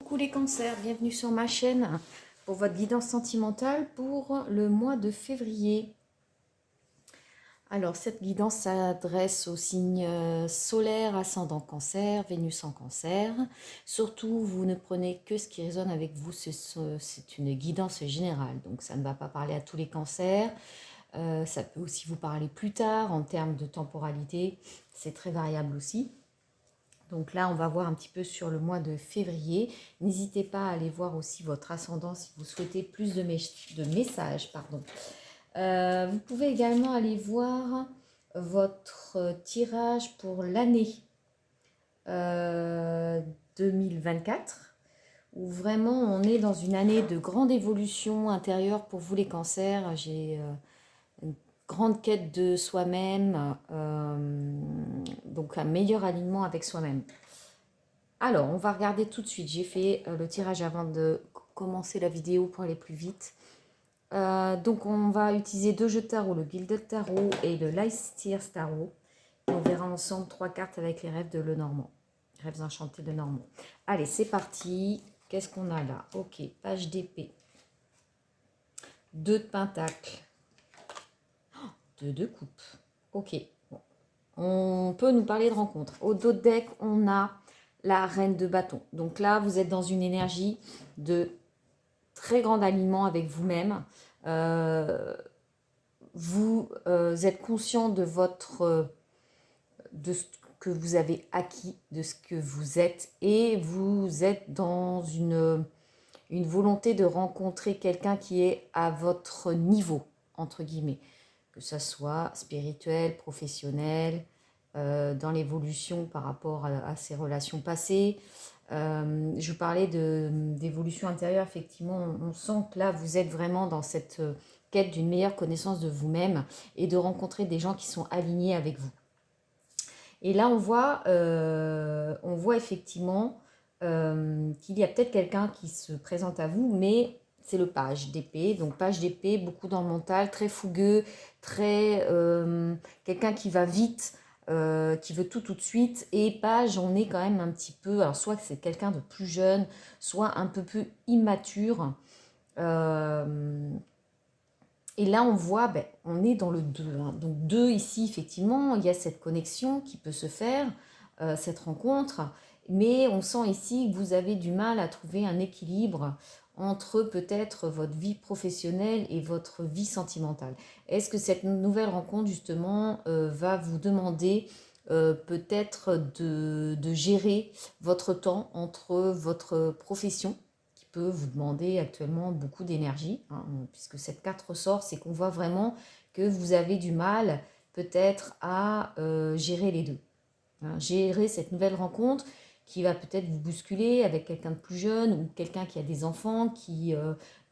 Coucou les cancers, bienvenue sur ma chaîne pour votre guidance sentimentale pour le mois de février. Alors cette guidance s'adresse aux signes solaires, ascendant cancer, Vénus en cancer. Surtout, vous ne prenez que ce qui résonne avec vous, c'est une guidance générale. Donc ça ne va pas parler à tous les cancers. Ça peut aussi vous parler plus tard en termes de temporalité. C'est très variable aussi. Donc là, on va voir un petit peu sur le mois de février. N'hésitez pas à aller voir aussi votre ascendant si vous souhaitez plus de messages. Vous pouvez également aller voir votre tirage pour l'année 2024, où vraiment on est dans une année de grande évolution intérieure pour vous les cancers. J'ai une grande quête de soi-même, donc un meilleur alignement avec soi-même. Alors, on va regarder tout de suite. J'ai fait le tirage avant de commencer la vidéo pour aller plus vite. Donc, on va utiliser deux jeux de tarot, le Gilded Tarot et le Leicester Tarot. On verra ensemble 3 cartes avec les rêves de Lenormand. Rêves enchantés de Normand. Allez, c'est parti. Qu'est-ce qu'on a là? Ok, page d'épée. 2 de pentacles. 2 de coupe. Ok, bon. On peut nous parler de rencontre. Au dos de deck, on a la reine de bâton. Donc là, vous êtes dans une énergie de très grand alignement avec vous-même. Vous êtes conscient de de ce que vous avez acquis, de ce que vous êtes, et vous êtes dans une volonté de rencontrer quelqu'un qui est à votre niveau, entre guillemets, que ce soit spirituel, professionnel, dans l'évolution par rapport à ses relations passées. Je vous parlais d'évolution intérieure, effectivement, on sent que là, vous être vraiment dans cette quête d'une meilleure connaissance de vous-même et de rencontrer des gens qui sont alignés avec vous. Et là, on voit effectivement qu'il y a peut-être quelqu'un qui se présente à vous, mais c'est le page d'épée. Donc page d'épée, beaucoup dans le mental, très fougueux, très quelqu'un qui va vite, qui veut tout de suite. Et page, on est quand même un petit peu, alors soit c'est quelqu'un de plus jeune, soit un peu plus immature. Et là, on voit, on est dans le 2. Hein. Donc 2 ici, effectivement, il y a cette connexion qui peut se faire, cette rencontre. Mais on sent ici que vous avez du mal à trouver un équilibre entre peut-être votre vie professionnelle et votre vie sentimentale. Est-ce que cette nouvelle rencontre, justement, va vous demander peut-être de gérer votre temps entre votre profession, peut vous demander actuellement beaucoup d'énergie, hein, puisque cette carte ressort, c'est qu'on voit vraiment que vous avez du mal peut-être à gérer les deux. Hein, gérer cette nouvelle rencontre qui va peut-être vous bousculer avec quelqu'un de plus jeune ou quelqu'un qui a des enfants qui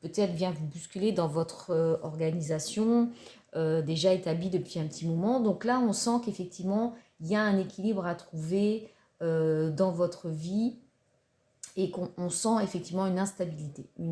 peut-être vient vous bousculer dans votre organisation déjà établie depuis un petit moment. Donc là, on sent qu'effectivement, il y a un équilibre à trouver dans votre vie et qu'on sent effectivement une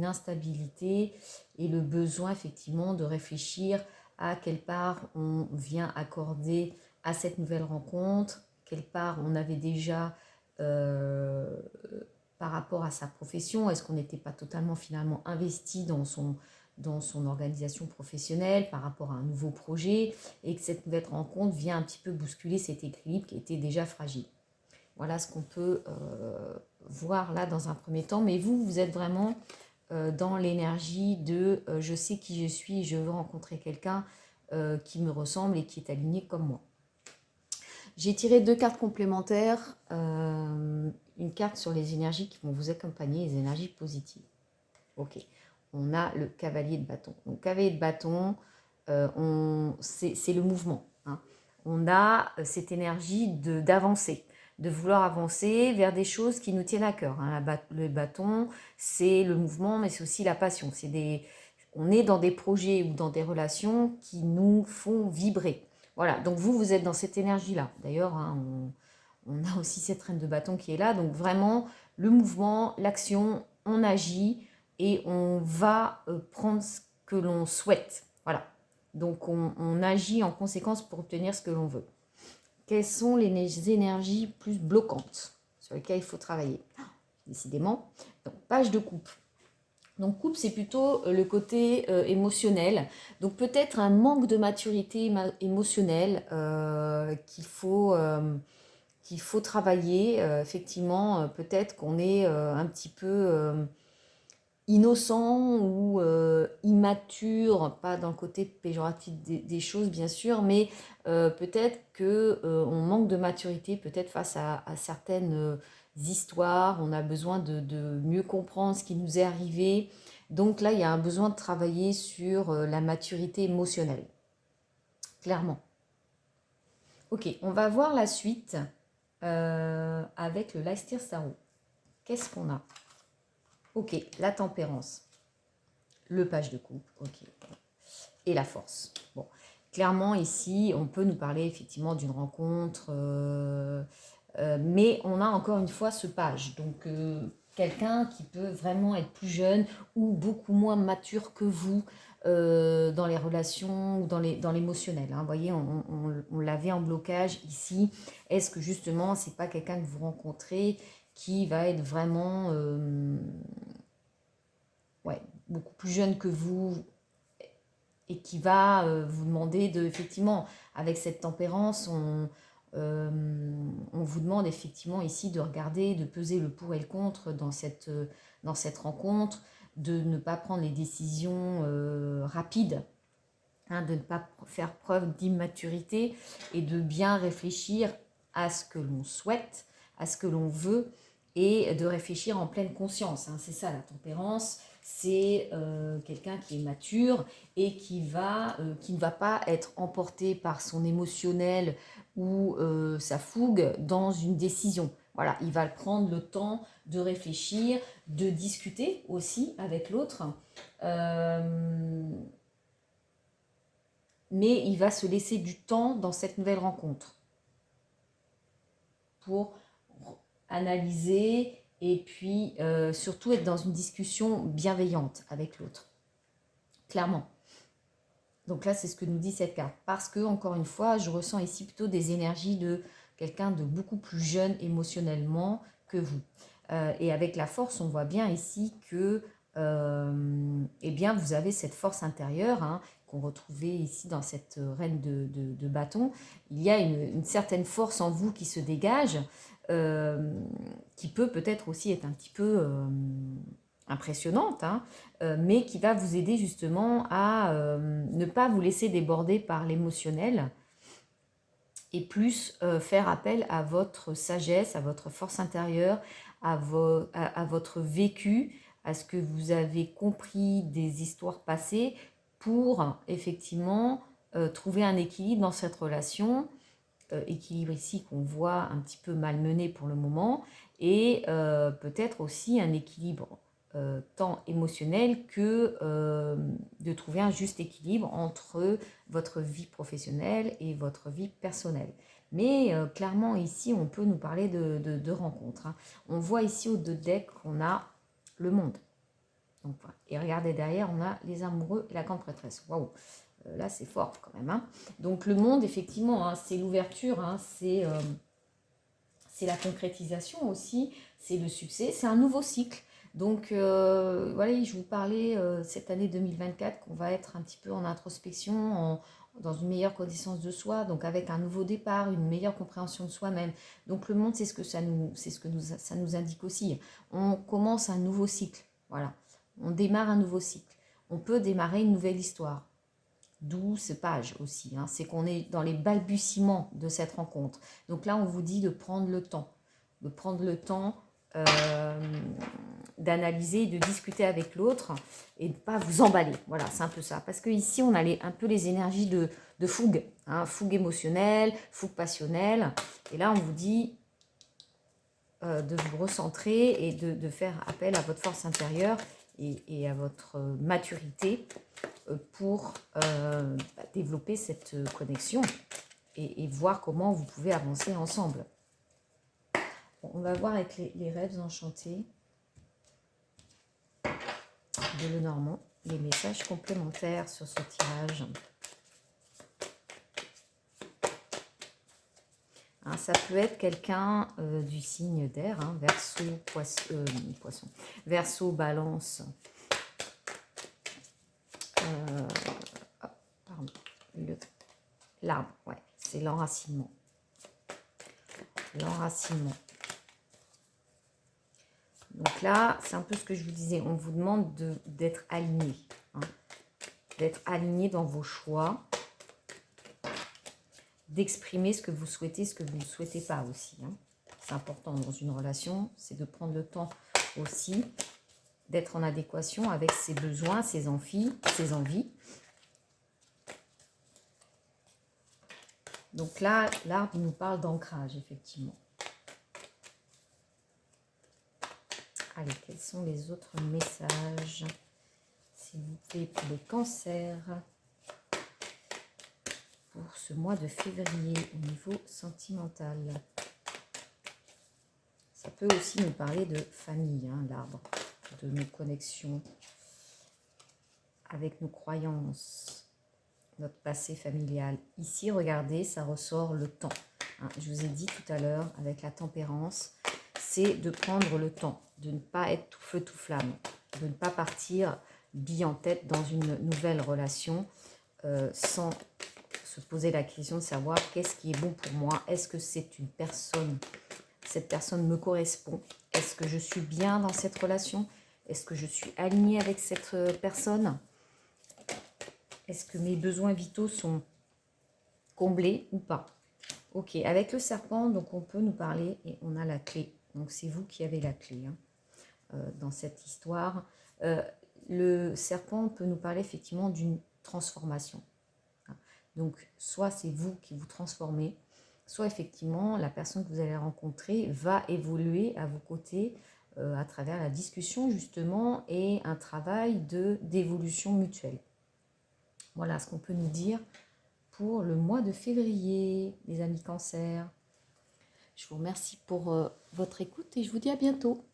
instabilité et le besoin effectivement de réfléchir à quelle part on vient accorder à cette nouvelle rencontre, quelle part on avait déjà par rapport à sa profession, est-ce qu'on n'était pas totalement finalement investi dans son organisation professionnelle par rapport à un nouveau projet, et que cette nouvelle rencontre vient un petit peu bousculer cet équilibre qui était déjà fragile. Voilà ce qu'on peut voir là dans un premier temps. Mais vous êtes vraiment dans l'énergie de je sais qui je suis, je veux rencontrer quelqu'un qui me ressemble et qui est aligné comme moi. J'ai tiré 2 cartes complémentaires. Une carte sur les énergies qui vont vous accompagner, les énergies positives. Ok. On a le cavalier de bâton. Donc, cavalier de bâton, c'est le mouvement. Hein. On a cette énergie d'avancer, de vouloir avancer vers des choses qui nous tiennent à cœur. Hein. Le bâton, c'est le mouvement, mais c'est aussi la passion. On est dans des projets ou dans des relations qui nous font vibrer. Voilà, donc vous êtes dans cette énergie-là. D'ailleurs, hein, on a aussi cette reine de bâton qui est là. Donc vraiment, le mouvement, l'action, on agit et on va prendre ce que l'on souhaite. Voilà. Donc on agit en conséquence pour obtenir ce que l'on veut. Quelles sont les énergies plus bloquantes sur lesquelles il faut travailler? décidément. Donc, page de coupe. Donc, coupe, c'est plutôt le côté émotionnel. Donc, peut-être un manque de maturité émotionnelle qu'il faut travailler. Effectivement, peut-être qu'on est un petit peu innocent ou immature, pas dans le côté péjoratif des choses bien sûr, mais peut-être que on manque de maturité, peut-être face à certaines histoires, on a besoin de mieux comprendre ce qui nous est arrivé. Donc là, il y a un besoin de travailler sur la maturité émotionnelle, clairement. Ok, on va voir la suite avec le Leicester Tarot. Qu'est-ce qu'on a? Ok, la tempérance. Le page de coupe, ok. Et la force. Bon, clairement ici, on peut nous parler effectivement d'une rencontre, mais on a encore une fois ce page. Donc, quelqu'un qui peut vraiment être plus jeune ou beaucoup moins mature que vous dans les relations ou dans l'émotionnel. Hein. Vous voyez, on l'avait en blocage ici. Est-ce que justement, c'est pas quelqu'un que vous rencontrez qui va être vraiment ouais, beaucoup plus jeune que vous et qui va vous demander de, effectivement, avec cette tempérance, on vous demande effectivement ici de regarder, de peser le pour et le contre dans cette rencontre, de ne pas prendre les décisions rapides, hein, de ne pas faire preuve d'immaturité et de bien réfléchir à ce que l'on souhaite, à ce que l'on veut et de réfléchir en pleine conscience. Hein. C'est ça la tempérance, c'est quelqu'un qui est mature et qui ne va pas être emporté par son émotionnel ou sa fougue dans une décision. Voilà, il va prendre le temps de réfléchir, de discuter aussi avec l'autre. Mais il va se laisser du temps dans cette nouvelle rencontre pour analyser et puis surtout être dans une discussion bienveillante avec l'autre, clairement. Donc là, c'est ce que nous dit cette carte. Parce que, encore une fois, je ressens ici plutôt des énergies de quelqu'un de beaucoup plus jeune émotionnellement que vous. Et avec la force, on voit bien ici que eh bien, vous avez cette force intérieure hein, qu'on retrouvait ici dans cette reine de bâton. Il y a une certaine force en vous qui se dégage, qui peut peut-être aussi être un petit peu impressionnante, hein, mais qui va vous aider justement à ne pas vous laisser déborder par l'émotionnel et plus faire appel à votre sagesse, à votre force intérieure, à votre vécu, à ce que vous avez compris des histoires passées pour effectivement trouver un équilibre dans cette relation, équilibre ici qu'on voit un petit peu malmené pour le moment, et peut-être aussi un équilibre tant émotionnel que de trouver un juste équilibre entre votre vie professionnelle et votre vie personnelle. Mais clairement ici, on peut nous parler de rencontres. Hein. On voit ici au deux decks qu'on a le monde. Donc, voilà. Et regardez derrière, on a les amoureux et la grande prêtresse. Waouh, là c'est fort quand même. Hein. Donc le monde, effectivement, hein, c'est l'ouverture, hein, c'est la concrétisation aussi, c'est le succès, c'est un nouveau cycle. Donc voilà, je vous parlais cette année 2024 qu'on va être un petit peu en introspection, dans une meilleure connaissance de soi, donc avec un nouveau départ, une meilleure compréhension de soi-même. Donc le monde, c'est ce que ça nous indique aussi. On commence un nouveau cycle, voilà. On démarre un nouveau cycle. On peut démarrer une nouvelle histoire. D'où ce page aussi, hein. C'est qu'on est dans les balbutiements de cette rencontre. Donc là, on vous dit de prendre le temps, d'analyser, de discuter avec l'autre et de ne pas vous emballer. Voilà, c'est un peu ça. Parce que ici, on a un peu les énergies de fougue, hein, fougue émotionnelle, fougue passionnelle. Et là, on vous dit de vous recentrer et de faire appel à votre force intérieure et à votre maturité pour développer cette connexion et voir comment vous pouvez avancer ensemble. Bon, on va voir avec les rêves enchantés de Lenormand, les messages complémentaires sur ce tirage. hein. Ça peut être quelqu'un du signe d'air, hein, Verseau, poisson, Verseau, Balance, pardon, l'arbre, ouais, c'est l'enracinement. L'enracinement. Donc là, c'est un peu ce que je vous disais, on vous demande d'être aligné, hein, d'être aligné dans vos choix, d'exprimer ce que vous souhaitez, ce que vous ne souhaitez pas aussi, hein. C'est important dans une relation, c'est de prendre le temps aussi d'être en adéquation avec ses besoins, ses envies. Donc là, l'arbre nous parle d'ancrage, effectivement. Allez, quels sont les autres messages, s'il vous plaît, pour les cancers, pour ce mois de février au niveau sentimental? Ça peut aussi nous parler de famille, hein, l'arbre, de nos connexions avec nos croyances, notre passé familial. Ici, regardez, ça ressort le temps, hein. Je vous ai dit tout à l'heure, avec la tempérance, c'est de prendre le temps, de ne pas être tout feu tout flamme, de ne pas partir bille en tête dans une nouvelle relation sans se poser la question de savoir qu'est-ce qui est bon pour moi, est-ce que c'est une personne, cette personne me correspond, est-ce que je suis bien dans cette relation, est-ce que je suis alignée avec cette personne, est-ce que mes besoins vitaux sont comblés ou pas. Ok, avec le serpent, donc on peut nous parler et on a la clé. Donc c'est vous qui avez la clé, hein, dans cette histoire. Le serpent peut nous parler effectivement d'une transformation. Donc soit c'est vous qui vous transformez, soit effectivement la personne que vous allez rencontrer va évoluer à vos côtés à travers la discussion justement et un travail d'évolution mutuelle. Voilà ce qu'on peut nous dire pour le mois de février, les amis Cancer. Je vous remercie pour votre écoute et je vous dis à bientôt.